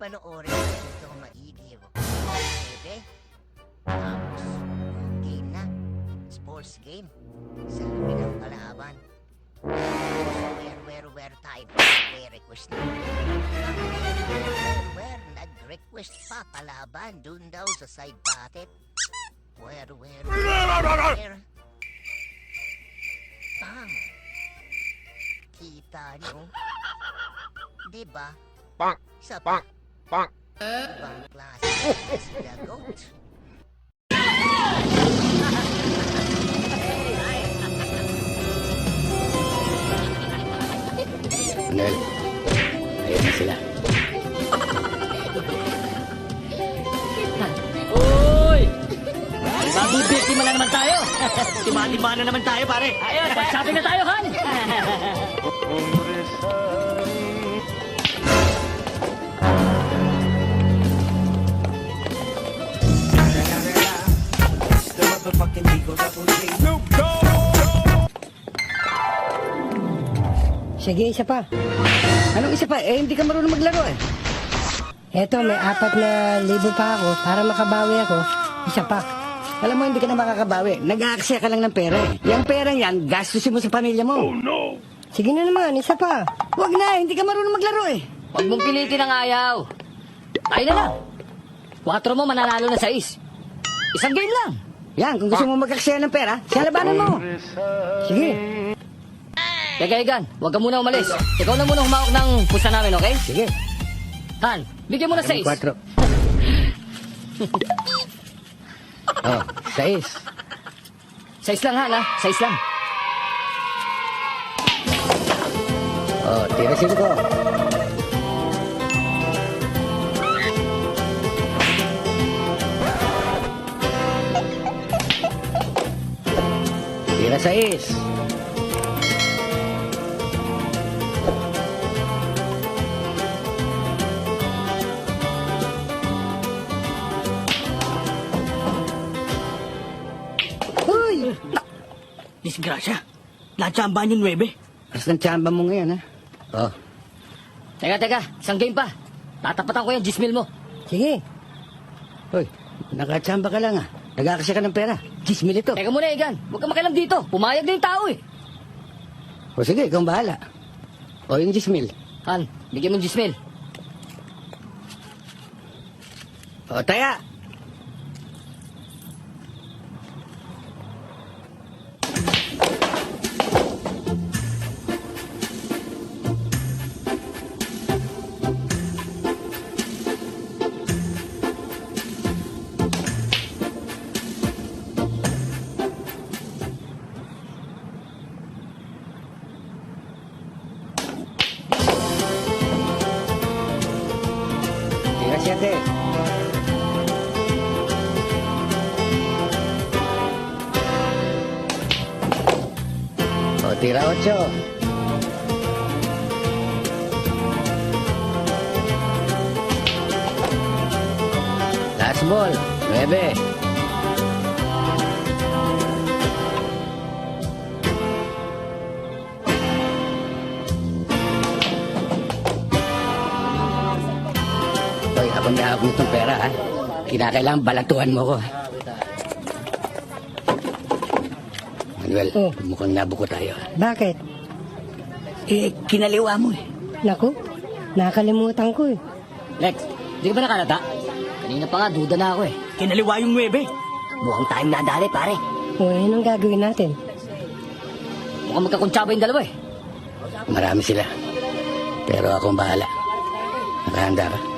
panoorin natin ito maigi. Pwede. Tapos, game na. Sports game. Sa bilang kalaban. Where time. Request na. Nag-request pa palaban dun daw sa side packet. Where. Bang! Kita nyo? Diba? Pang! Sa Pang! Pang! ibang klase si The Goat. Manuel, ayun na sila. Uy! Mabibiktima na naman tayo. Tima-tima na naman tayo, pare. Ayun, mag-shopping na tayo, Han. Sige, isa pa. Anong isa pa? Hindi ka marunong maglaro eh. Eto, may 4,000 pa ako para makabawi ako. Isa pa. Alam mo, hindi ka na makakabawi. Nag-aaksaya ka lang ng pera eh. Yung pera yan, gastusin mo sa pamilya mo. Oh, no! Sige na naman, isa pa. Huwag na, hindi ka marunong maglaro eh. Huwag mong pilitin ang ayaw. Tayo na lang. 4 mo, mananalo na 6. Isang game lang. Yan, kung gusto mo mag-aksaya ng pera, siya labanan mo. Sige. Teka, Egan, huwag ka muna umalis. Ikaw na muna humawak ng pusa namin, okay? Sige. Han, bigyan mo na 6. 4. Oh, 6. 6 lang, Han, ha? 6 lang. Oh, tira 5. Tira 6. Hoy! Disgrasya. Natsambahan yung 9. Aras ng tsamba mo ngayon, ha? Oh, Teka, isang game pa. Tatapatan ko yung 10,000 mo. sige. Hoy, nakatsamba ka lang, ha? Nag-aakasya ka ng pera. 10,000 ito. Teka muna, Egan. Huwag ka makialam dito. Pumayag na yung tao, eh. O sige, ikaw ang bahala. O yung 10,000. Han, bigyan mo yung 10,000. O, taya! Tira 7. O, tira 8. Last ball, 9. Hoy, ako may hawak nitong pera, ha? Kinakailangan balatuhan mo ko. Manuel, mukhang nabuko tayo. Bakit? Kinaliwa mo eh. Naku, nakalimutan ko eh. Lex, di ka ba nakalata? Kanina pa nga, duda na ako, eh. Kinaliwa yung 9. Mukhang tayong nadali, pare. O, yun ang gagawin natin. Mukhang magkakuntsaba yung dalawa, eh. Marami sila. Pero akong bahala. Nakahanda ka?